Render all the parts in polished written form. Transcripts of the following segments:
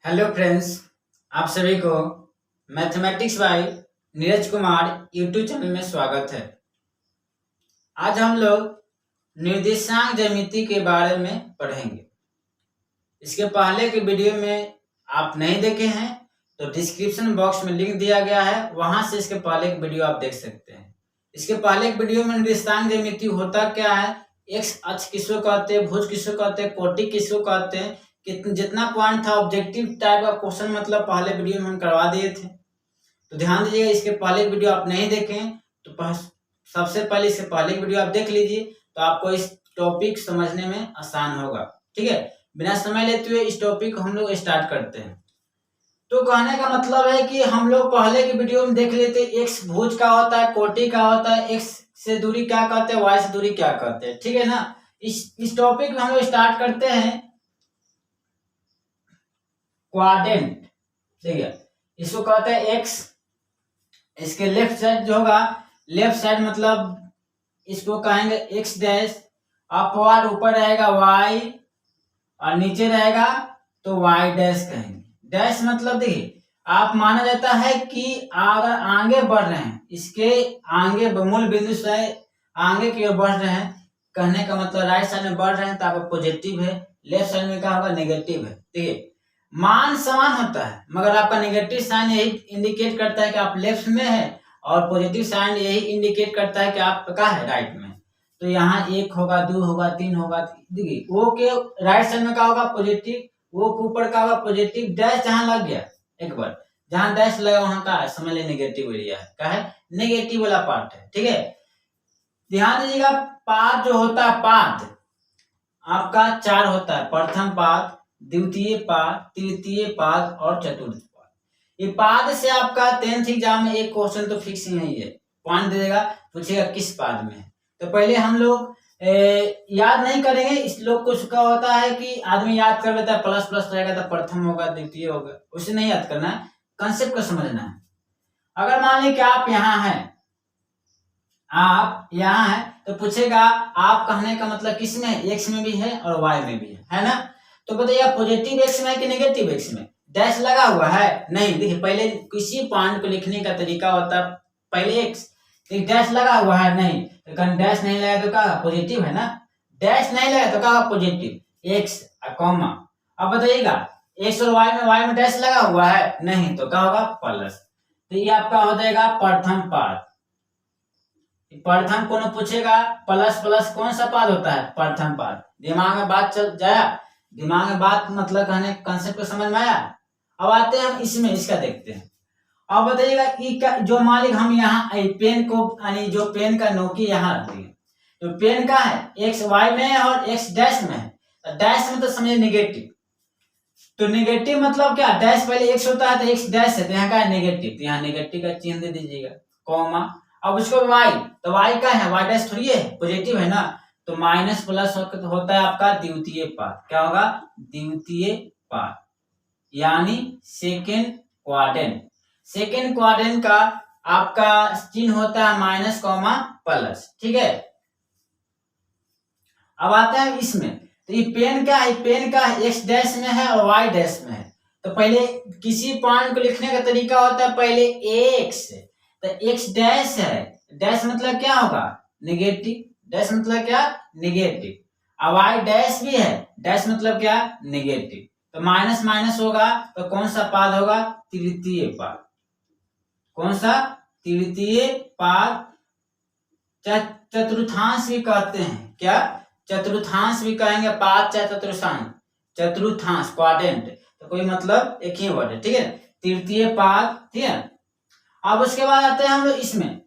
Hello friends, आप सभी को mathematics bye Neeraj Kumar YouTube channel में स्वागत है। आज हम लोग निर्देशांक ज्यामिति के बारे में पढ़ेंगे। इसके पहले के वीडियो में आप नहीं देखे हैं तो डिस्क्रिप्शन बॉक्स में लिंक दिया गया है, वहां से इसके पहले एक वीडियो आप देख सकते हैं। इसके पहले एक वीडियो में निर्देशांक ज्यामिति होता क्या है, एक्स अक्ष किसको कहते हैं, भुज किसको कहते हैं, कोटि किसको कहते हैं, जितना पॉइंट था ऑब्जेक्टिव टाइप का क्वेश्चन मतलब पहले वीडियो में हम करवा दिए थे। तो ध्यान दीजिएगा, इसके पहले वीडियो आप नहीं देखें तो सबसे पहले इसके पहले वीडियो आप देख लीजिए, तो आपको इस टॉपिक समझने में आसान होगा। ठीक है, बिना समय लेते हुए इस टॉपिक को हम लोग स्टार्ट करते हैं। तो कहने का मतलब है कि हम लोग पहले की वीडियो में देख लेते एक्स भुज का होता है, कोटि का होता है, एक्स से दूरी क्या कहते हैं, वाई से दूरी क्या कहते हैं। ठीक है ना, इस टॉपिक में हम लोग स्टार्ट करते हैं क्वाड्रेंट। ठीक है, इसको कहते हैं एक्स। इसके लेफ्ट साइड जो होगा, लेफ्ट साइड मतलब इसको कहेंगे एक्स डैश, अपवर्ड ऊपर रहेगा वाई और नीचे रहेगा तो वाई डैश कहेंगे। डैश मतलब देखिए, आप माना जाता है कि अगर आगे बढ़ रहे हैं, इसके आगे मूल बिंदु से आगे की ओर बढ़ रहे हैं, कहने का मतलब राइट साइड में बढ़ रहे हैं तो आपका पॉजिटिव है, लेफ्ट साइड में क्या होगा, नेगेटिव है। ठीक है, मान समान होता है मगर आपका नेगेटिव साइन यही इंडिकेट करता है कि आप लेफ्ट में है और पॉजिटिव साइन यही इंडिकेट करता है कि आप क्या है, राइट में। तो यहाँ एक होगा, दो होगा, तीन होगा। देखिए वो के राइट साइड में क्या होगा, पॉजिटिव, वो के ऊपर का होगा पॉजिटिव। डैश जहां लग गया, एक बार जहां डैश लगा वहां का समझ ले नेगेटिव एरिया है, क्या है, नेगेटिव वाला पार्ट है। ठीक है, ध्यान दीजिएगा, पाद जो होता है, पाद आपका चार होता है, प्रथम पाद, द्वितीय पाद, तृतीय पाद और चतुर्थ पाद। ये पाद से आपका 10th एग्जाम में एक क्वेश्चन तो फिक्स नहीं है, पॉइंट दे देगा, पूछेगा किस पाद में है। तो पहले हम लोग याद नहीं करेंगे इस लोग को। क्या होता है कि आदमी याद कर लेता है, प्लस प्लस रहेगा तो प्रथम होगा, द्वितीय होगा, उसे नहीं याद करना है, कंसेप्ट को समझना है। अगर मान लीजिए कि आप यहाँ हैं, आप यहाँ हैं तो पूछेगा आप कहने का मतलब किस में, एक्स में भी है और वाई में भी है ना। तो बताइए पॉजिटिव एक्स में है कि नेगेटिव एक्स में। डैश लगा हुआ है नहीं, देखिए पहले किसी पॉइंट को लिखने का तरीका होता है, पहले एक्स, डैश लगा हुआ है नहीं, तो कहीं डैश नहीं लगा तो क्या, पॉजिटिव है ना। डैश नहीं लगा तो क्या, पॉजिटिव एक्स कॉमा। अब बताइएगा एक्स और वाई में डैश लगा हुआ है नहीं, तो क्या होगा, प्लस। तो ये आपका हो जाएगा प्रथम पाद। प्रथम कौन पूछेगा, प्लस प्लस कौन सा पाद होता है, प्रथम पाद। दिमाग में बात चल जाया, दिमाग में बात मतलब कहने कंसेप्ट को समझ में आया। अब आते हैं हम इसमें, इसका देखते हैं। अब बताइएगा जो मालिक हम यहाँ पेन को, यानी जो पेन का नोकी यहाँ रख दिए, तो पेन का है एक्स वाई में है और एक्स डैश में है। डैश में तो समझिए नेगेटिव, तो नेगेटिव मतलब क्या, डैश पहले एक्स होता है तो एक्स डैश है, तो यहाँ का है नेगेटिव, तो यहाँ नेगेटिव का चिन्ह दे दीजिएगा, कॉमा। अब उसको वाई, तो वाई का है, वाई डैश थोड़ी है, पॉजिटिव है ना, तो माइनस प्लस होता है आपका द्वितीय पाद। क्या होगा, द्वितीय पाद, यानी सेकेंड क्वाड्रेंट। सेकेंड क्वाड्रेंट का आपका चिन्ह होता है माइनस कॉमा प्लस। ठीक है, अब आता है इसमें, तो ये पेन का है, पेन का एक्स डैश में है और वाई डैश में है। तो पहले किसी पॉइंट को लिखने का तरीका होता है, पहले एक्स, तो एक्स डैश है, डैश मतलब क्या होगा, नेगेटिव, डैश मतलब क्या, नेगेटिव। अब वाई डैश भी है, डैश मतलब क्या, नेगेटिव, तो माइनस माइनस होगा तो कौन सा पाद होगा, तृतीय पाद। कौन सा, तृतीय पाद। चतुर्थांश भी कहते हैं, क्या, चतुर्थांश भी कहेंगे, पाद चाहे चतुर्थांश, चतुर्थांश क्वाड्रेंट, तो कोई मतलब एक ही वर्ड है। ठीक है, तृतीय पाद। ठीक है, अब उसके बाद आते हैं हम लोग इसमें,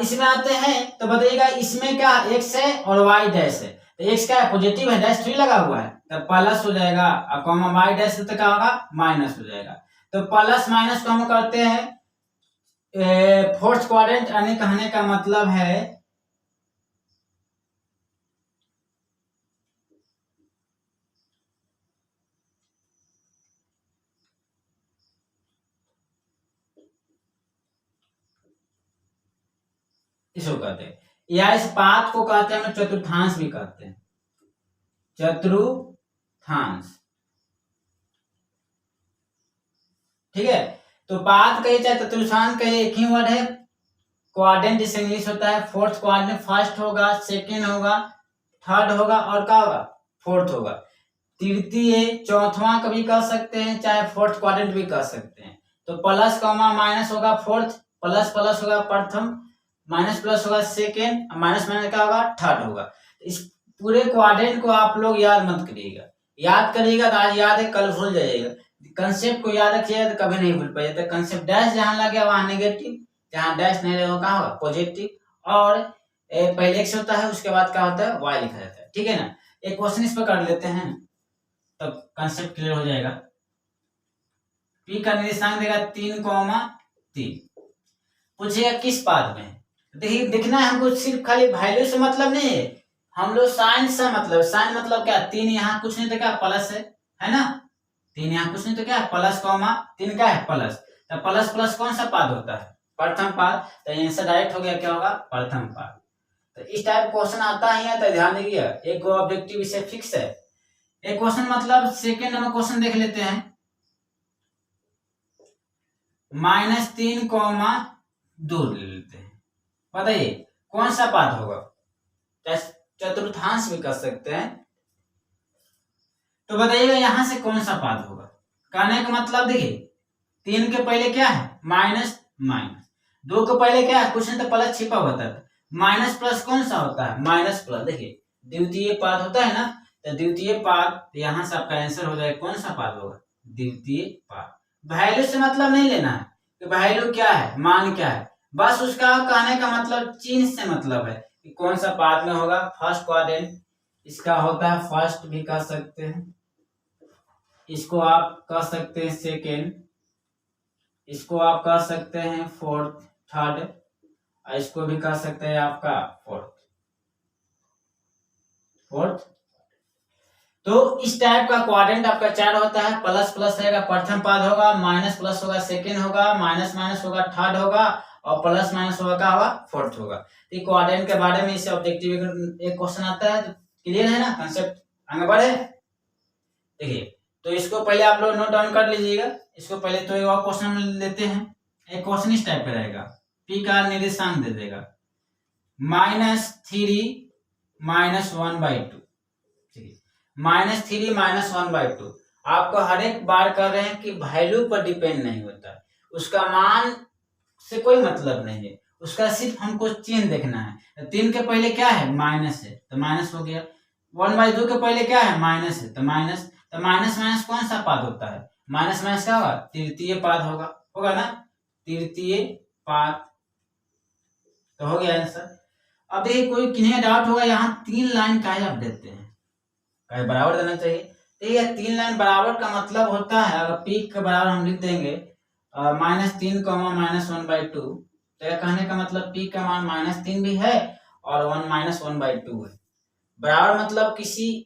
इसमें आते हैं तो बताइएगा इसमें क्या, एक्स है और वाई डैश है, तो एक्स क्या है, पॉजिटिव है, डैश 3 लगा हुआ है, तो प्लस हो जाएगा, और कॉमा वाई डैश तो क्या होगा, माइनस हो जाएगा। तो प्लस माइनस को हम करते हैं फोर्थ क्वाड्रेंट, यानी कहने का मतलब है इसको कहते हैं, या इस पाद को कहते हैं हम चतुर्थांश भी कहते हैं, चतुर्थांश। ठीक है, तो पाथ कहे चाहे चतुर्थांश कहे, एक ही वर्ड है। क्वाड्रेंट जिसे इंग्लिश होता है फोर्थ क्वाड्रेंट, फर्स्ट होगा, सेकेंड होगा, थर्ड होगा और क्या होगा, फोर्थ होगा। तृतीय चौथवा कभी कह सकते हैं, चाहे फोर्थ क्वाड्रेंट भी कह सकते हैं। तो प्लस कॉमा माइनस होगा फोर्थ, प्लस प्लस होगा प्रथम, माइनस प्लस होगा सेकेंड, माइनस माइनस क्या होगा, थर्ड होगा। इस पूरे क्वाड्रेंट को आप लोग याद मत करिएगा, याद करिएगा तो आज याद है, कल भूल जाइएगा। कंसेप्ट को याद रखिएगा तो कभी नहीं भूल पाइएगा। तो कंसेप्ट डैश जहां लगे वहां नेगेटिव, जहां डैश नहीं लगे कहाँ होगा पॉजिटिव, और पहले एक्स होता है उसके बाद क्या होता है वाई लिखा जाता है। ठीक है ना, एक क्वेश्चन इस पर कर लेते हैं तब कंसेप्ट क्लियर हो जाएगा। पी का निर्देशांक देगा 3,3, पूछेगा किस पाद में। देखिए देखना है हमको, सिर्फ खाली वैल्यू से मतलब नहीं है, हम लोग साइन से मतलब, साइन मतलब क्या, 3 यहाँ कुछ नहीं तो क्या प्लस है ना, 3 यहाँ कुछ नहीं तो क्या प्लस कॉमा 3 क्या है प्लस, तो प्लस प्लस कौन सा पाद होता है, प्रथम पाद। तो आंसर डायरेक्ट हो गया क्या होगा, प्रथम पाद। तो इस टाइप क्वेश्चन आता ही है तो ध्यान दीजिए, एक ऑब्जेक्टिव इसे फिक्स है। एक क्वेश्चन मतलब सेकेंड नंबर क्वेश्चन देख लेते हैं, -3,2 ले लेते हैं, बताइए कौन सा पाद होगा, चतुर्थांश भी कर सकते हैं। तो बताइएगा यहां से कौन सा पाद होगा। कहने का मतलब देखिए 3 के पहले क्या है माइनस माइनस, 2 के पहले क्या है कुछ नहीं तो प्लस छिपा होता है, माइनस प्लस कौन सा होता है माइनस प्लस। देखिए द्वितीय पाद होता है ना, तो द्वितीय पाद यहां से आपका आंसर हो जाएगा कौन सा पाद होगा, द्वितीय पाद। वैल्यू से मतलब नहीं लेना है कि वैल्यू क्या है मान क्या है, बस उसका कहने का मतलब चिन्ह से मतलब है कि कौन सा पाद में होगा। फर्स्ट क्वाड्रेंट इसका होता है फर्स्ट भी कह सकते हैं, इसको आप कह सकते हैं सेकेंड, इसको आप कह सकते हैं फोर्थ थर्ड, इसको भी कह सकते हैं आपका फोर्थ। तो इस टाइप का क्वाड्रेंट आपका 4 होता है, प्लस प्लस रहेगा प्रथम पाद होगा, माइनस प्लस होगा सेकेंड होगा, माइनस माइनस होगा थर्ड होगा, और प्लस माइनस होगा क्या होगा फोर्थ होगा। तो क्वाड्रेंट के बारे में इससे ऑब्जेक्टिव एक क्वेश्चन आता है, तो क्लियर है ना कंसेप्ट, आगे बढ़े। देखिए तो इसको पहले आप लोग नोट डाउन कर लीजिएगा, इसको पहले तो एक और क्वेश्चन लेते हैं। एक क्वेश्चन इस टाइप का रहेगा, पी का निर्देशांक दे देगा -3 -1/2, -3 -1/2। आपको हर एक बार कर रहे हैं कि वैल्यू पर डिपेंड नहीं होता, उसका मान से कोई मतलब नहीं है, उसका सिर्फ हमको चिन्ह देखना है। 3 के पहले क्या है माइनस है तो माइनस हो गया, 1/2 के पहले क्या है माइनस है तो माइनस, तो माइनस माइनस कौन सा पाद होता है, माइनस माइनस क्या होगा तृतीय पाद होगा ना, तृतीय पाद। तो हो गया आंसर। अब देखिए कोई किन्हें डाउट होगा यहाँ 3 लाइन काहे आप देते हैं, काहे बराबर देना चाहिए। तो ये 3 लाइन बराबर का मतलब होता है, अगर पी के बराबर हम लिख देंगे -3, -1/2, तो यह कहने का मतलब पी का मान -3 भी है और 1 -1/2 है। बराबर मतलब किसी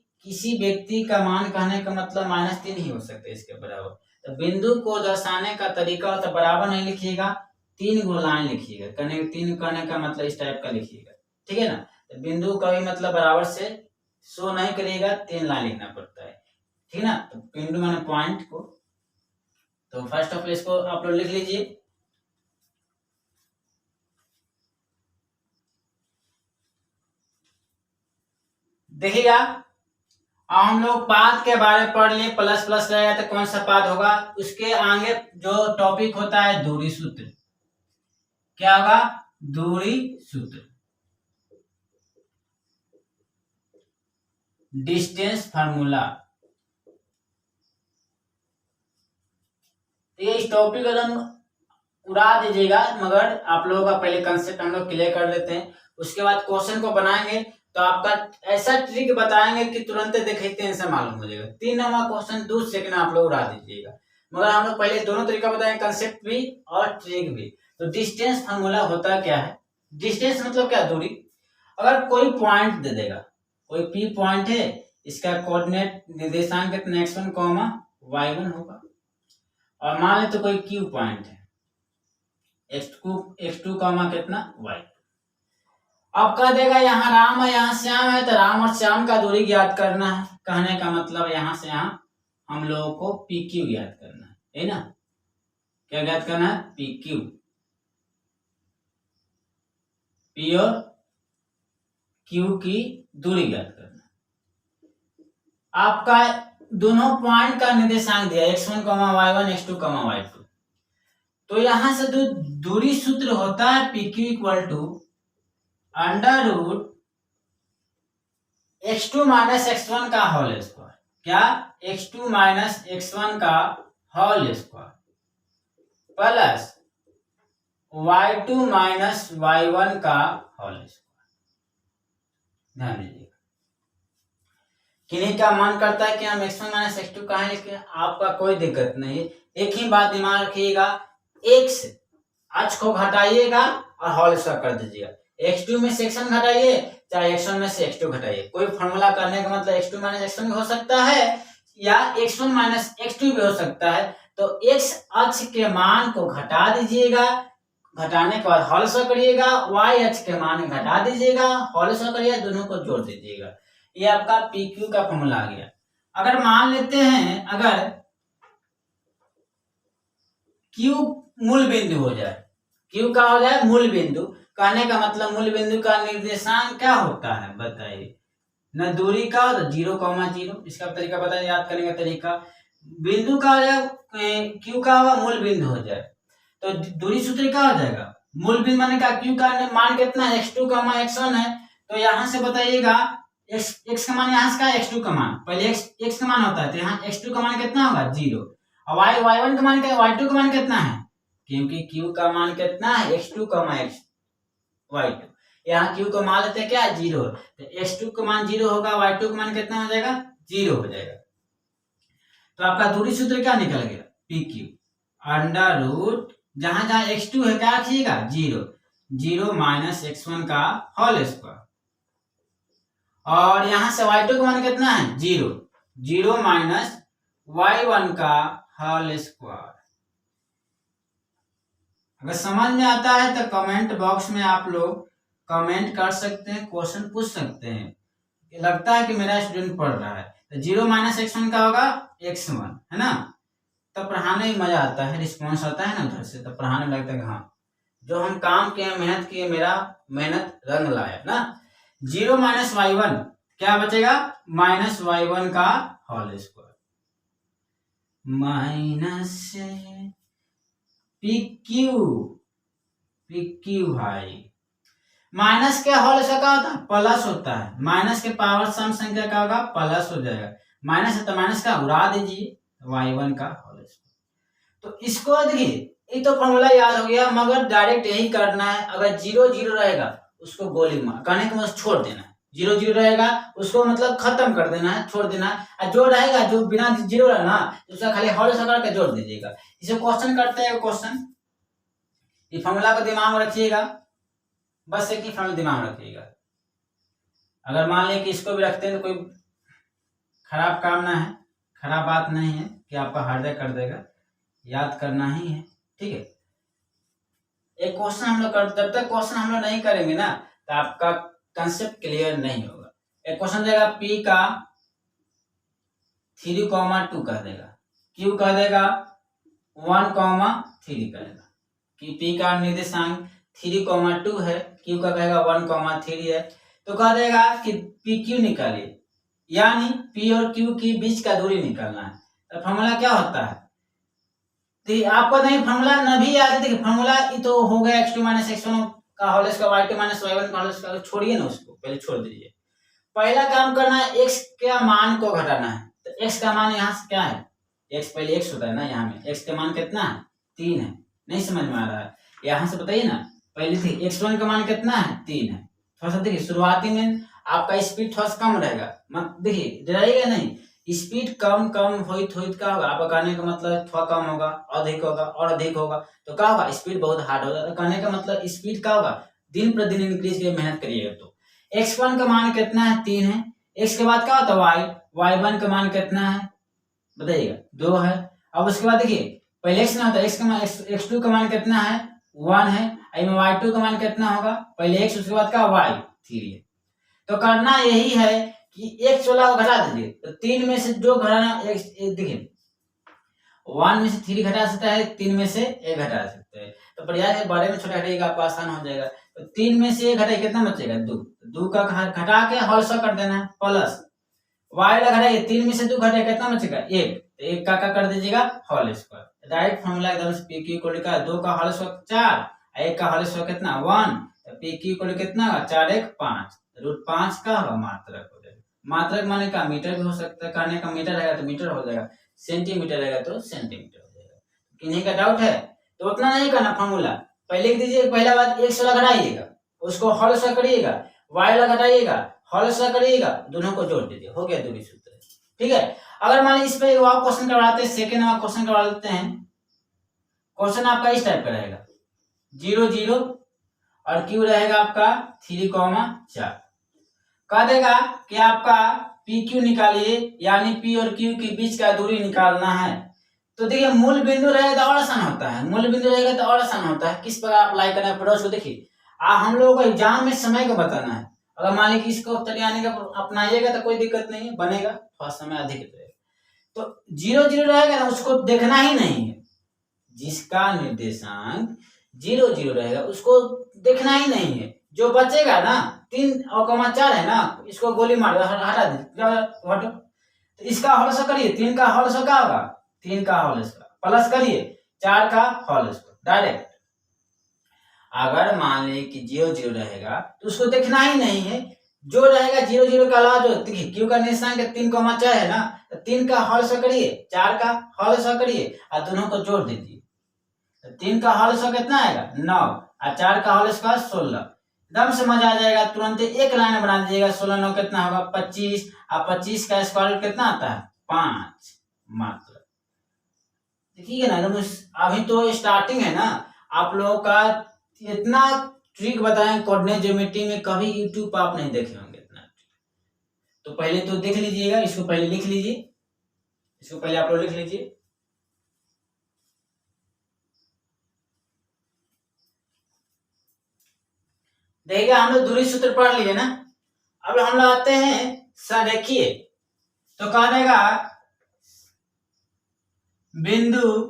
व्यक्ति का मान कहने का मतलब -3 ही हो सकता है इसके बराबर। तो बिंदु को दर्शाने का तरीका होता है, बराबर नहीं लिखिएगा 3 गो लाइन लिखिएगा, कहने 3 कहने का मतलब इस टाइप का लिखिएगा, ठीक है ना। तो बिंदु का भी मतलब बराबर से शो नहीं करिएगा, 3 लाइन लिखना पड़ता है, ठीक ना। तो बिंदु माने पॉइंट को, तो फर्स्ट ऑफ इसको आप लोग लिख लीजिए। देखिएगा हम लोग पाद के बारे में पढ़ लिए, प्लस प्लस रहेगा तो कौन सा पाद होगा। उसके आगे जो टॉपिक होता है दूरी सूत्र, क्या होगा दूरी सूत्र, डिस्टेंस फार्मूला। ये इस टॉपिक को उड़ा दीजिएगा, मगर आप लोगों का पहले कंसेप्ट हम लोग क्लियर कर लेते हैं, उसके बाद क्वेश्चन को बनाएंगे तो आपका ऐसा ट्रिक बताएंगे कि तुरंत देखते हैं मालूम हो जाएगा। 3 नंबर क्वेश्चन 2 सेकंड आप लोग उड़ा दीजिएगा, मगर हम लोग पहले दोनों तरीका बताएंगे, कंसेप्ट भी और ट्रिक भी। तो डिस्टेंस फार्मूला होता क्या है, डिस्टेंस मतलब क्या दूरी। अगर कोई पॉइंट दे देगा, कोई पी पॉइंट है, इसका कोऑर्डिनेट निर्देशांक कितना x1, y1 होगा, और मान ले तो कोई क्यू पॉइंट है x2, कितना y, अब कह देगा यहाँ राम है यहाँ श्याम है, तो राम और श्याम का दूरी ज्ञात करना है। कहने का मतलब यहाँ से यहाँ हम लोगों को पी क्यू ज्ञात करना है ना। क्या ज्ञात करना है? पी क्यू, पी और क्यू की दूरी ज्ञात करना। आपका दोनों पॉइंट का निर्देशांक दिया x1, y1, x2, y2। तो यहां से जो दूरी सूत्र होता है P Q equal to under root x2 minus x1 का होल स्क्वायर। क्या? x2 माइनस x1 का whole square plus y2 minus y1 का होल स्क्वायर। ध्यान दीजिएगा, किन्हीं का मन करता है कि हम x1 माइनस x2 कहाँ लिखें, आपका कोई दिक्कत नहीं है। एक ही बात दिमाग रखिएगा, x अक्ष को घटाइएगा और होल स्क्वायर कर दीजिएगा। x2 में से x1 घटाइए, चाहे x1 में से x2 घटाइए। कोई फॉर्मूला करने का मतलब x2 माइनस x1 भी हो सकता है या x1 माइनस x2 भी हो सकता है। तो x अक्ष के मान को घटा दीजिएगा, घटाने के बाद होल स्क्वायर करिएगा, y अक्ष के मान घटा दीजिएगा, होल स्क्वायर करिएगा, दोनों को जोड़ दीजिएगा। ये आपका पी क्यू का फॉर्मूला आ गया। अगर मान लेते हैं अगर क्यू मूल बिंदु हो जाए, क्यू का हो जाए मूल बिंदु, कहने का मतलब मूल बिंदु का निर्देशांक क्या होता है बताइए? न दूरी का, तो 0,0। इसका तरीका बताइए, याद करने का तरीका। बिंदु का हो जाए, क्यू का होगा मूल बिंदु हो जाए, तो दूरी सूत्र क्या हो जाएगा? मूल बिंदु माने का क्यू का मान कितना है? x2, x1 है। तो यहां से बताइएगा x का मान यहाँ से x2 का मान, पहले x का मान होता है, तो यहाँ x2 का मान कितना होगा? 0। और y1 का मान क्या? y2 का मान कितना है? क्योंकि q का मान कितना है? x2, y2। यहाँ q को मान लेते हैं क्या? 0। तो x2 का मान 0 होगा, y2 का मान कितना हो जाएगा? 0 हो जाएगा। तो आपका दूरी सूत्र क्या निकल गया? पी क्यू अंडर रूट, जहां जहां x2 है क्या रखिएगा? 0, 0 माइनस x1 का होल स्क्वायर, और यहां से y2 का मान कितना है? 0, 0 माइनस y1 का होल स्क्वायर। अगर समझ में आता है तो कमेंट बॉक्स में आप लोग कमेंट कर सकते हैं, क्वेश्चन पूछ सकते हैं। लगता है कि मेरा स्टूडेंट पढ़ रहा है। तो 0 माइनस x1 का होगा x1, है ना। तब पढ़ाने में मजा आता है, रिस्पॉन्स आता है ना उधर से, तब पढ़ाने में लगता है कि हाँ जो हम काम किए, मेहनत किए, मेरा मेहनत रंग लाया ना। 0 माइनस y1 क्या बचेगा? माइनस y1 का whole square minus P Q भाई। माइनस के होल स्क्वायर क्या होता है? प्लस होता है। माइनस के पावर सम संख्या क्या होगा? प्लस हो जाएगा। माइनस है तो माइनस का उड़ा दीजिए, y1 का होल स्क्वायर। तो इसको देखिए, ये तो फॉर्मूला याद हो गया, मगर डायरेक्ट यही करना है। अगर 0 0 रहेगा उसको गोली मार, कहने का मतलब छोड़ देना है। 0 0 रहेगा उसको मतलब खत्म कर देना है, छोड़ देना है। और जो रहेगा, जो बिना 0 रहा ना, उसका खाली होल स्क्वायर करके जोड़ दीजिएगा। इसे क्वेश्चन करते हैं, क्वेश्चन ये फॉर्मूला को दिमाग में रखिएगा, बस एक ही फॉर्मूला दिमाग में रखिएगा। अगर मान लें कि इसको भी रखते हैं तो कोई खराब काम ना है, खराब बात नहीं है कि आपका हृदय कर देगा, याद करना ही है, ठीक है। एक क्वेश्चन हम लोग जब तक क्वेश्चन हम लोग नहीं करेंगे ना, तो आपका कंसेप्ट क्लियर नहीं होगा। एक क्वेश्चन देगा p का 3,2 कह देगा, q कह देगा 1,3 कहेगा कि p का निर्देशांक 3,2 है, q का कहेगा 1,3 है। तो कह देगा कि पी क्यू निकालिए, यानी p और q की बीच का दूरी निकालना है। तो फॉर्मूला क्या होता है? तो आपको नहीं फॉर्मूला न भी याद है, देखिए फॉर्मूला ये तो हो गया x2 माइनस x1 का whole square, y2 minus y1 का होल स्क्वायर। छोड़िए ना उसको, पहले छोड़ दीजिए। पहला काम करना है, x के मान को घटाना है। तो x का मान यहाँ से क्या है? x पहले x होता है ना, यहाँ में x का मान कितना है? 3 है। नहीं समझ में आ रहा है? यहाँ से बताइए ना, पहले से x1 का मान कितना है? 3 है। थोड़ा सा देखिए, शुरुआती में आपका स्पीड थोड़ा सा कम रहेगा, मत देखिए डराइएगा नहीं। स्पीड कम कम होइत क्या होगा? आपका कहने का मतलब थोड़ा कम होगा, अधिक होगा और अधिक होगा, तो क्या होगा? स्पीड बहुत हार्ड हो जाता है। कहने का मतलब स्पीड क्या होगा? दिन प्रतिदिन इंक्रीज के लिए मेहनत करिएगा। तो x1 का मान कितना है? 3 है। x के बाद क्या होता है? y1 का मान कितना है बताइएगा? 2 है। अब उसके बाद देखिए, पहले x ना होता है, x2 का मान कितना है? 1 है। में y2 का मान कितना होगा, पहले x उसके बाद का y3 है। तो करना यही है कि एक 16 को घटा दीजिए, तो 3 में से जो घटाना देखिए 1 में से 3 घटा सकता है, 3 में से 1 घटा सकता है, तो प्रयास है बड़े में छोटा घटाइएगा आपको आसान हो जाएगा। तो 3 में से 1 घटाइए कितना बचेगा 2, 2 का घटा के होल स्क्वायर कर देना है प्लस y घटाइए 3 में से 2 घटाइए कितना बचेगा 1, तो 1 का कर दीजिएगा होल स्क्वायर। डायरेक्ट फॉर्मूला एकदम से p q इक्वल टू 2 का होल स्क्वायर 4, 1 का होल स्क्वायर कितना 1, तो p q इक्वल टू कितना होगा 4 1 5, रूट 5 का होगा मात्रक हो जाएगा। मात्रक माने का मीटर भी हो सकता है, कहने का मीटर रहेगा तो मीटर हो जाएगा, सेंटीमीटर रहेगा तो सेंटीमीटर हो जाएगा। किन्हीं का डाउट है तो उतना नहीं करना, फॉर्मूला पहले लिख दीजिए। पहला बात 1 16 घटाइएगा, उसको होल स्क्वायर करिएगा, y घटाइएगा होल स्क्वायर करिएगा, दोनों को जोड़ दीजिए, हो गया दूरी सूत्र। ठीक है, अगर मान लीजिए इस पे आप क्वेश्चन करवाते हैं, सेकंड में क्वेश्चन करवा लेते हैं। क्वेश्चन आपका इस टाइप का रहेगा 0 0 और q रहेगा आपका 3,4, कह देगा कि आपका पी क्यू निकालिए, यानी पी और क्यू के बीच का दूरी निकालना है। तो देखिए मूल बिंदु रहेगा तो और आसान होता है, मूल बिंदु रहेगा तो और आसान होता है। किस प्रकार अप्लाई करना है पड़ोस को देखिए, हम लोगों को एग्जाम में समय को बताना है। अगर मान लीजिए इसको तैयारी का अपनाइएगा तो कोई दिक्कत नहीं है, बनेगा, थोड़ा समय अधिक रहेगा। तो 0 0 रहेगा ना, उसको देखना ही नहीं है, जिसका निर्देशांक 0 0 रहेगा उसको देखना ही नहीं है। जो बचेगा ना 3 और 4 है ना, इसको गोली मार हटा दीजिए, तो इसका होल स्क्वायर करिए, 3 का होल स्क्वायर क्या होगा 3 का होल स्क्वायर प्लस करिए 4 का होल स्क्वायर डायरेक्ट। अगर मान लीजिए कि 0 0 रहेगा तो उसको देखना ही नहीं है, जो रहेगा 0 0 का अलावा जो देखिए क्यू का निर्देशांक 3,4 है ना, तो 3 का होल स्क्वायर करिए 4 का होल स्क्वायर करिए और दोनों को जोड़ दीजिए। तो 3 का होल स्क्वायर कितना आएगा 9 और 4 का होल स्क्वायर 16। एकदम समझ आ जाएगा, तुरंत एक लाइन बना दीजिएगा, 16 9 कितना होगा 25 और 25 का स्क्वायर कितना आता है 5 मात्र। देखिए ना अभी तो स्टार्टिंग है ना, आप लोगों का इतना ट्रिक बताएं कोऑर्डिनेट ज्योमेट्री में, कभी यूट्यूब पर आप नहीं देखे होंगे इतना। तो पहले तो देख लीजिएगा, इसको पहले लिख लीजिए, इसको पहले आप लोग लिख लीजिए। देखिए हम लोग दूरी सूत्र पढ़ लिए ना, अब हम लोग आते हैं संरेखीय। तो कहा देगा बिंदु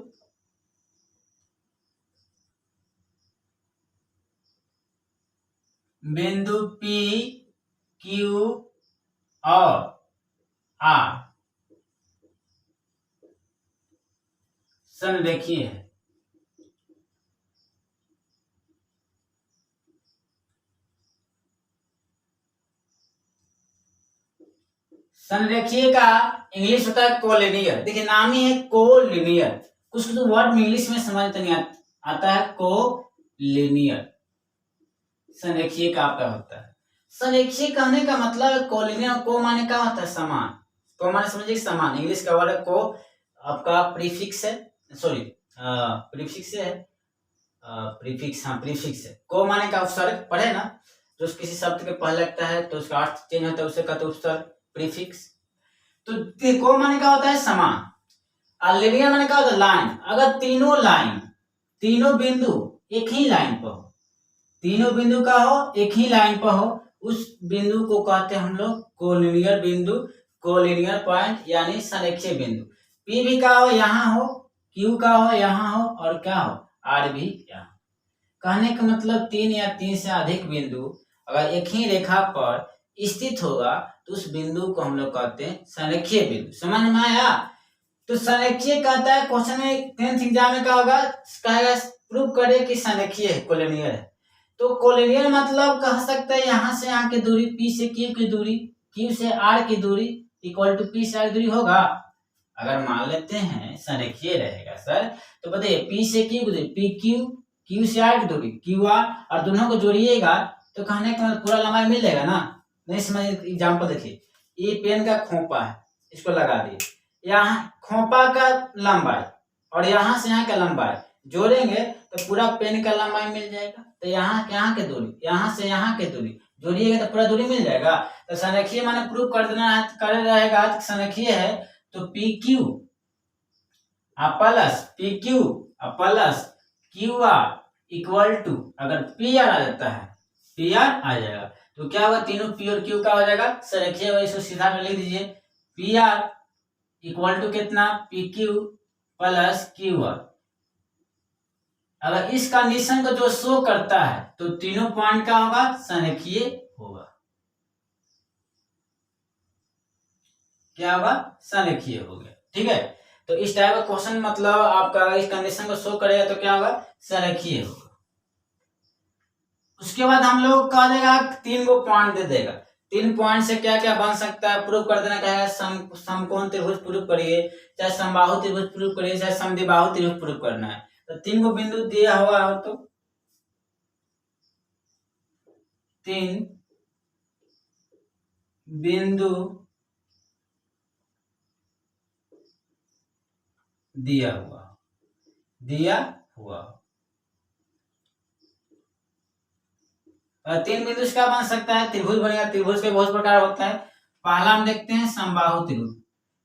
P Q और R संरेखीय है। संरेखीय का इंग्लिश होता है कोलिनियर। देखिए नाम ही है कोलिनियर, कुछ तो वर्ड में इंग्लिश में समझ नहीं आता है, कोलिनियर संरेखीय का आपका होता है। संरेखीय कहने का मतलब है कोलिनियर, को माने का होता है समान, को माने समझिए समान, इंग्लिश का वर्ड है को, आपका प्रीफिक्स है, सॉरी प्रीफिक्स है, प्रीफिक्स, हाँ प्रीफिक्स है। को माने का उपसर्ग पढ़े ना, जो किसी शब्द के पहले लगता है तो उसका अर्थ चेंज होता है, उसे कहते हैं उपसर्ग प्रीफिक्स। तो को माने का होता है समान, और लिनियर माने का होता है लाइन। अगर तीनों लाइन, तीनों बिंदु एक ही लाइन पर हो, तीनों बिंदु का हो एक ही लाइन पर हो, उस बिंदु को कहते हैं हम लोग कोलिनियर बिंदु, कोलिनियर पॉइंट यानी संरेखीय बिंदु। P भी का हो यहाँ हो, Q का हो यहाँ हो, और क्या हो R भी यहाँ। कहने का मतलब 3 या 3 से अधिक बिंदु अगर एक ही रेखा पर स्थित होगा तो उस बिंदु को हम लोग कहते हैं संरेखीय बिंदु। समझ में आया? तो संरेखीय कहता है, क्वेश्चन में 10th एग्जाम में क्या होगा, कहेगा प्रूव करे कि संरेखीय है, कोलिनियर है। तो कोलिनियर मतलब कह सकते हैं यहाँ से यहाँ की दूरी, P से Q की दूरी, Q से R की दूरी इक्वल टू P से R की दूरी होगा। अगर मान लेते हैं संरेखीय रहेगा सर, तो बताइए P से Q की दूरी PQ, Q से R की दूरी QR, और दोनों को जोड़िएगा तो कहने का पूरा लंबाई मिल जाएगा ना। नहीं समझ, एग्जाम्पल देखिए, ये पेन का खोपा है, इसको लगा दिए, यहाँ खोपा का लंबाई और यहाँ से यहाँ का लंबाई जोड़ेंगे तो पूरा पेन का लंबाई मिल जाएगा। तो यहाँ की दूरी, यहाँ से यहाँ की दूरी जोड़िएगा तो पूरा दूरी मिल जाएगा। तो संरेखीय माने प्रूव कर देना है, कर रहेगा संरेखीय है तो PQ plus PQ plus QR equal to, अगर पी आर आ जाता है, पी आर आ जाएगा तो क्या होगा, तीनों पी और क्यू का हो जाएगा संरेखीय होगा। इसको सीधा में लिख दीजिए, पी आर इक्वल टू कितना, P Q plus Q R. अगर इस कंडीशन को जो शो करता है तो तीनों पॉइंट का होगा, संरेखीय होगा। क्या होगा, संरेखीय हो गया। ठीक है, तो इस टाइप का क्वेश्चन मतलब आपका इस कंडीशन को शो करेगा तो क्या होगा, संरेखीय होगा। उसके बाद हम लोग कह देगा 3 को पॉइंट दे देगा, 3 पॉइंट से क्या क्या बन सकता है प्रूव कर देना, कहेगा समकोण त्रिभुज प्रूव करिए, चाहे समबाहु त्रिभुज प्रूव करिए, चाहे समद्विबाहु त्रिभुज प्रूव करना है। तो 3 को बिंदु दिया हुआ हो तो 3 बिंदु दिया हुआ और 3 बिंदु का बन सकता है, त्रिभुज बनेगा। त्रिभुज के बहुत प्रकार होता है। पहला हम देखते हैं समबाहु त्रिभुज।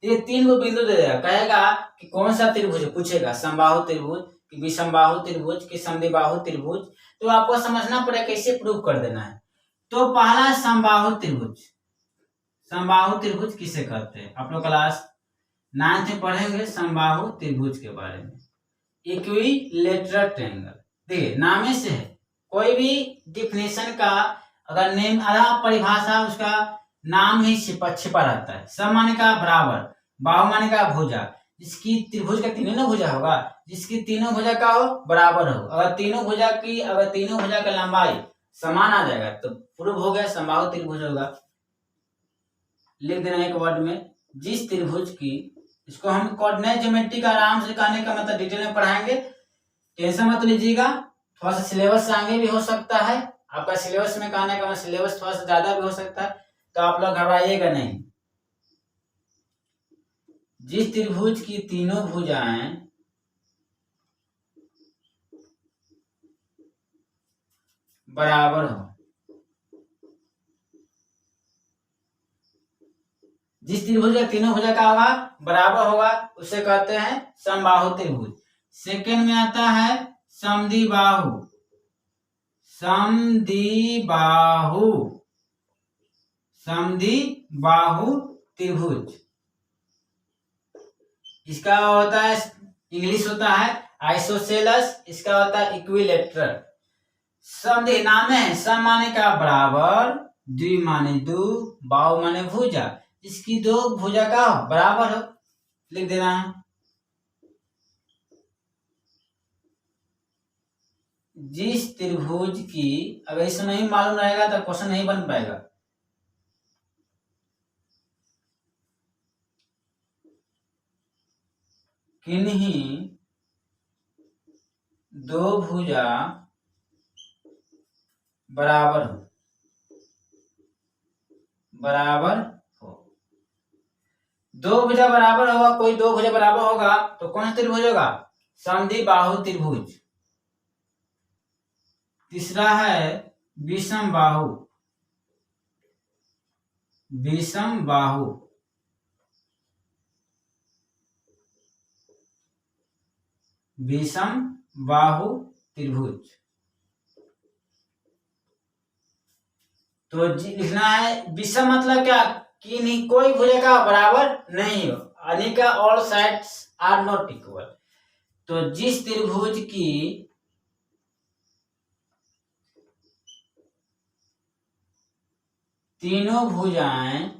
ये 3 को बिंदु दे देगा, कहेगा कि कौन सा त्रिभुज पूछेगा, समबाहु त्रिभुज कि विषमबाहु त्रिभुज कि समद्विबाहु त्रिभुज। तो आपको समझना पड़ेगा कैसे प्रूव कर देना है। तो पहला समबाहु त्रिभुज, समबाहु त्रिभुज किसे कहते हैं, आप लोग क्लास 9th में पढ़ेंगे समबाहु त्रिभुज के बारे में। इक्विलेटरल ट्रायंगल, देखिए नाम से है, कोई भी डिफिनेशन का अगर नेम आधा परिभाषा उसका नाम ही छिपा रहता है। सम माने का बराबर, बाहु माने का भुजा, जिसकी त्रिभुज का तीनों भुजा होगा, जिसकी तीनों भुजा का हो बराबर हो। अगर तीनों भुजा का लंबाई समान आ जाएगा तो प्रूव हो गया समबाहु त्रिभुज होगा। लिख देना एक वर्ड में, जिस त्रिभुज की, इसको हम कोऑर्डिनेट ज्योमेट्री का आराम से कहने का मतलब डिटेल में पढ़ाएंगे, टेंशन मत लीजिएगा। थोड़ा सा सिलेबस आगे भी हो सकता है, आपका सिलेबस में कहने का सिलेबस थोड़ा सा ज्यादा भी हो सकता है, तो आप लोग घबराइएगा नहीं। जिस त्रिभुज की तीनों भुजाएं बराबर हो, जिस त्रिभुज का तीनों भुजा का होगा बराबर होगा उसे कहते हैं समबाहु त्रिभुज। सेकंड में आता है समद्विबाहु, समद्विबाहु त्रिभुज। इसका होता है, इंग्लिश होता है आइसोसेलस, इसका होता है इक्विलेटरल। समद्वि नाम है, सम माने का बराबर, द्वि माने दो, बाहु माने भुजा, इसकी दो भुजा का बराबर हो, लिख देना है। जिस त्रिभुज की, अगर इसमें नहीं मालूम रहेगा तो क्वेश्चन नहीं बन पाएगा। किन्हीं दो भुजा बराबर हो, दो भुजा बराबर होगा, कोई दो भुजा बराबर होगा तो कौन सा त्रिभुज होगा, समद्विबाहु त्रिभुज। तीसरा है विषमबाहु, विषमबाहु त्रिभुज। तो लिखना है विषम मतलब क्या, कि नहीं कोई भुजा का बराबर नहीं हो, यानी का all sides are not equal. तो जिस त्रिभुज की तीनों भुजाएं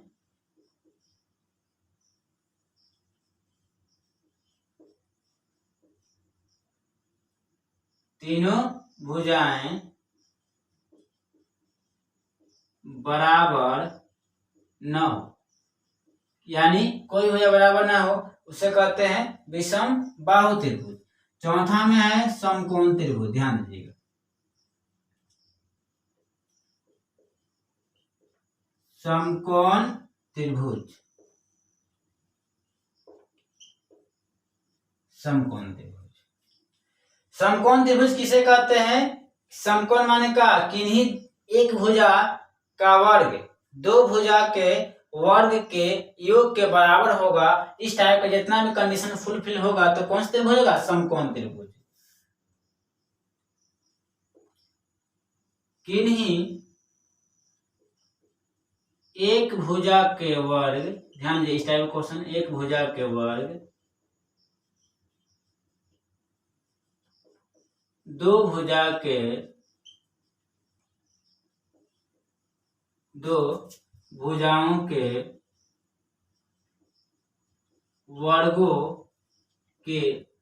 बराबर न हो, यानी कोई भुजा बराबर ना हो, उसे कहते हैं विषम बाहु त्रिभुज। चौथा में है समकोण त्रिभुज, ध्यान दीजिएगा। समकोण त्रिभुज, समकोण त्रिभुज किसे कहते हैं, समकोण माने का किन्हीं एक भुजा का वर्ग दो भुजा के वर्ग के योग के बराबर होगा। इस टाइप का जितना भी कंडीशन फुलफिल होगा तो कौन सा त्रिभुज होगा, समकोण त्रिभुज। किन्हीं एक भुजा के वर्ग, ध्यान दीजिए इस टाइप का क्वेश्चन, एक भुजा के वर्ग दो भुजा के दो भुजाओं के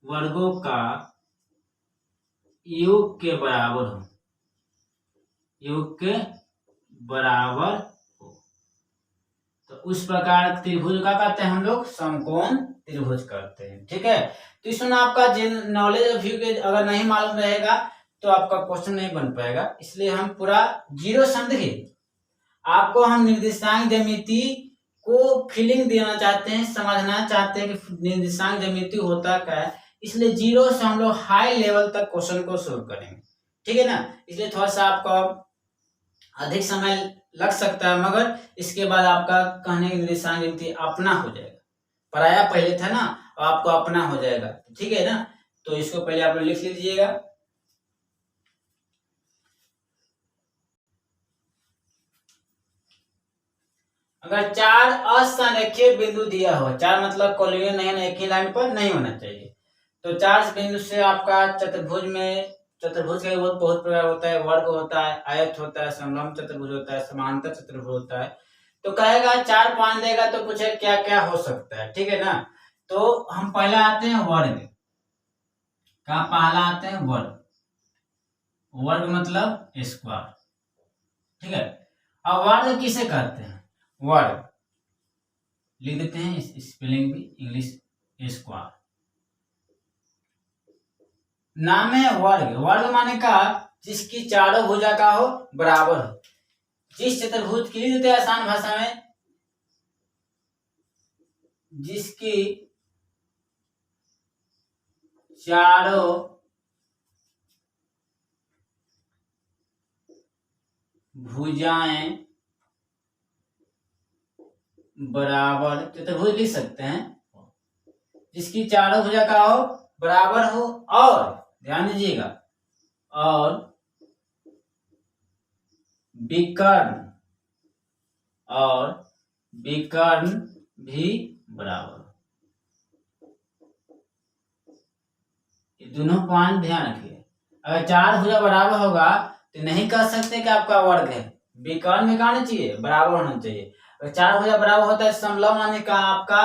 वर्गों का योग के बराबर हो, योग के बराबर हो, तो उस प्रकार त्रिभुज का कहते हैं हम लोग समकोण त्रिभुज करते हैं। ठीक है, तो इसमें आपका नॉलेज ऑफ व्यू के अगर नहीं मालूम रहेगा तो आपका क्वेश्चन नहीं बन पाएगा, इसलिए हम पूरा जीरो समझिए। आपको हम निर्देशांक ज्यामिति को फीलिंग देना चाहते हैं, समझना चाहते हैं कि निर्देशांक ज्यामिति होता क्या है, इसलिए जीरो से हम लोग हाई लेवल तक क्वेश्चन को सोल्व करेंगे। ठीक है ना, इसलिए थोड़ा सा आपका अधिक समय लग सकता है, मगर इसके बाद आपका कहने की निर्देशांक ज्यामिति अपना हो जाएगा। पराया पहले था ना, आपको अपना हो जाएगा। ठीक है ना, तो इसको पहले आप लोग लिख लीजिएगा। अगर चार असंरेखीय बिंदु दिया हो, चार मतलब कॉलोनियन नहीं, एक ही लाइन पर नहीं होना चाहिए, तो चार बिंदु से आपका चतुर्भुज में, चतुर्भुज का बहुत प्रकार होता है, वर्ग होता है, आयत होता है, समलंब चतुर्भुज होता है, समांतर चतुर्भुज होता है। तो कहेगा 4 5 देगा तो पूछे क्या क्या हो सकता है। ठीक है ना, तो हम पहले आते हैं वर्ग का, पहला आते हैं वर्ग, वर्ग मतलब स्क्वायर। ठीक है, अब वर्ग किसे कहते हैं, वर्ग लिख देते हैं स्पेलिंग भी इंग्लिश, स्क्वायर। नाम है वर्ग, वर्ग माने का जिसकी चारों भुजा का हो बराबर हो, जिस चतुर्भुज की, लिख देते हैं आसान भाषा में, जिसकी चारों भुजाएं बराबर, चतुर्भुज लिख सकते हैं, जिसकी चारों भुजा का हो बराबर हो, और ध्यान दीजिएगा, और विकर्ण, और विकर्ण भी बराबर हो। ये दोनों पॉइंट ध्यान रखिए। अगर चार भुजा बराबर होगा तो नहीं कह सकते कि आपका वर्ग है, विकर्ण में कहना चाहिए, बराबर होना चाहिए। अगर चार भुजा बराबर होता है, समलंब माने का आपका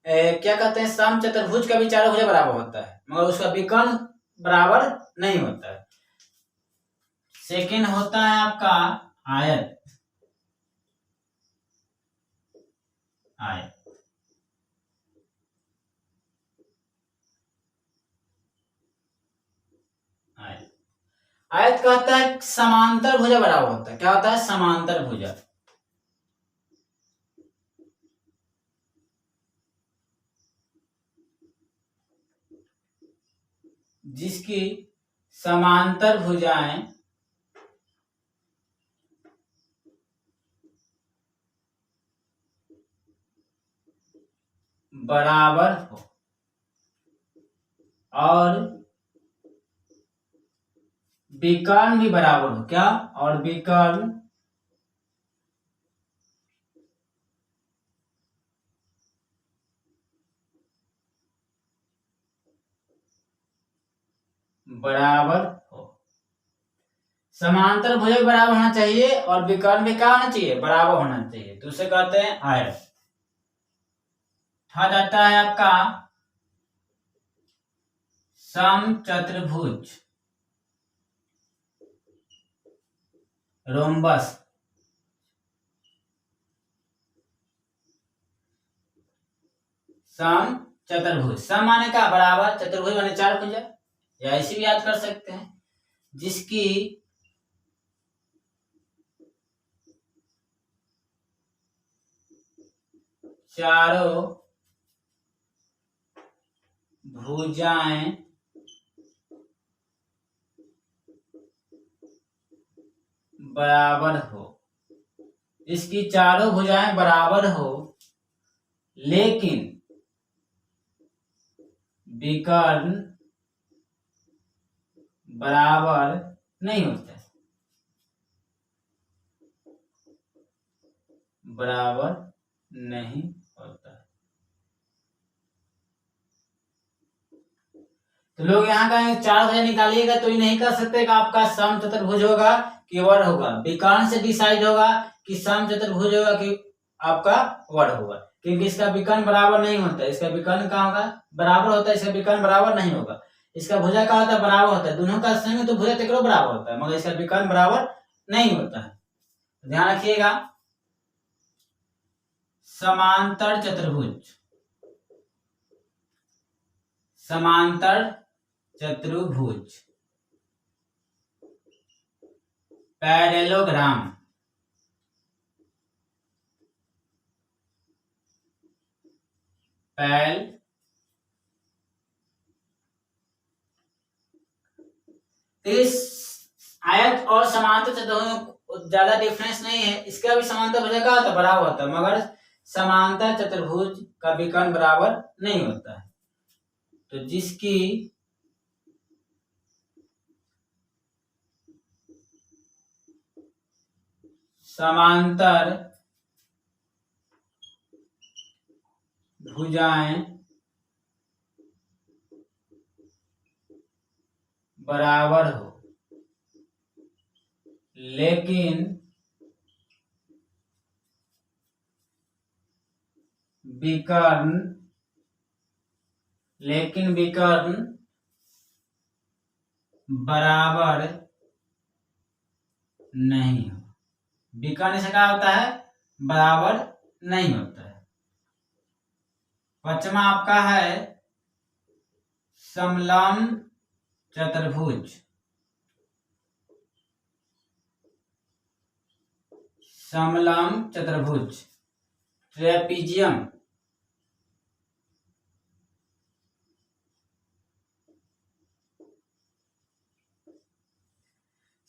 क्या कहते हैं, सम चतुर्भुज का भी चारों भुजा बराबर होता है, मगर उसका विकर्ण बराबर नहीं होता है। सेकंड होता है आपका आयत, आयत आयत कहता है समांतर भुजा बराबर होता है, क्या होता है, समांतर भुजा, जिसकी समांतर भुजाएं बराबर हो, और विकर्ण भी बराबर हो, क्या, और विकर्ण बराबर हो। समांतर भुजा बराबर होना चाहिए और विकर्ण भी क्या होना चाहिए, बराबर होना चाहिए, तो उसे कहते हैं आयत। था जाता है आपका समचतुर्भुज, रोम्बस, सम चतुर्भुज, सम माने का बराबर, चतुर्भुज माने चार भुजा, या ऐसे भी याद कर सकते हैं, जिसकी चारों भुजाएं बराबर हो, इसकी चारों भुजाएं बराबर हो, लेकिन विकर्ण बराबर नहीं होता है। बराबर नहीं होता है। तो लोग यहाँ कहेंगे 4 भुजा निकालिएगा तो ये नहीं कह सकते कि आपका सम चतुर्भुज होगा कि वर्ग होगा। विकर्ण से डिसाइड होगा कि सम चतुर्भुज होगा कि आपका वर्ग होगा, क्योंकि इसका विकर्ण बराबर नहीं होता है। इसका विकर्ण कहाँ होगा? बराबर होता है, इसका विकर्ण बराबर नहीं होगा। इसका भुजा का होता है? बराबर होता है। दोनों का संग तो भुजा तेकरो बराबर होता है, मगर इसका विकर्ण बराबर नहीं होता है। ध्यान रखिएगा। समांतर चतुर्भुज, समांतर चतुर्भुज, पैरेललोग्राम, इस आयत और समांतर चतुर्भुज ज्यादा डिफरेंस नहीं है। इसका भी समांतर भुजा का होता है? बराबर होता है, मगर समांतर चतुर्भुज का विकर्ण बराबर नहीं होता है। तो जिसकी समांतर भुजाएं बराबर हो लेकिन विकर्ण बराबर नहीं हो। विकर्ण से क्या होता है? बराबर नहीं होता है। पचमा आपका है समलंब चतुर्भुज, समलंब चतुर्भुज, ट्रेपीजियम।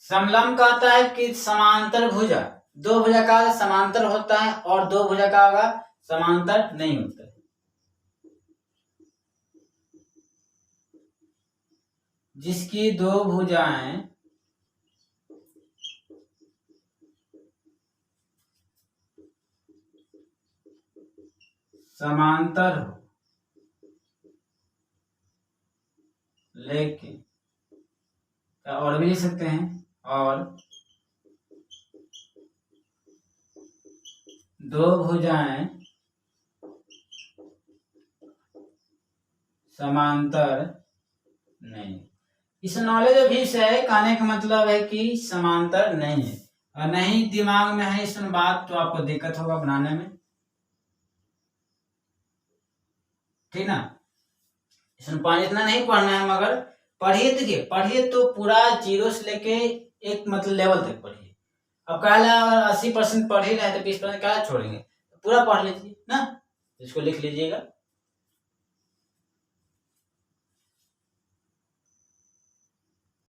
समलंब कहता है कि समांतर भुजा, दो भुजा का समांतर होता है और दो भुजा का होगा समांतर नहीं होता है। जिसकी दो भुजाएं समांतर हो लेकिन, और भी लिख सकते हैं, और दो भुजाएं समांतर नहीं। इस नॉलेज भी से कहने का मतलब है कि समांतर नहीं है, और नहीं दिमाग में है इसमें बात तो आपको दिक्कत होगा बनाने में, ठीक ना। इसमें पानी इतना नहीं पढ़ना है, मगर पढ़िए तो पूरा 0 से लेके एक मतलब लेवल तक पढ़िए। अब कहला 80% पढ़ ही रहे तो 20% क्या छोड़ेंगे? पूरा पढ़ लीजिए ना, इसको लिख लीजिएगा।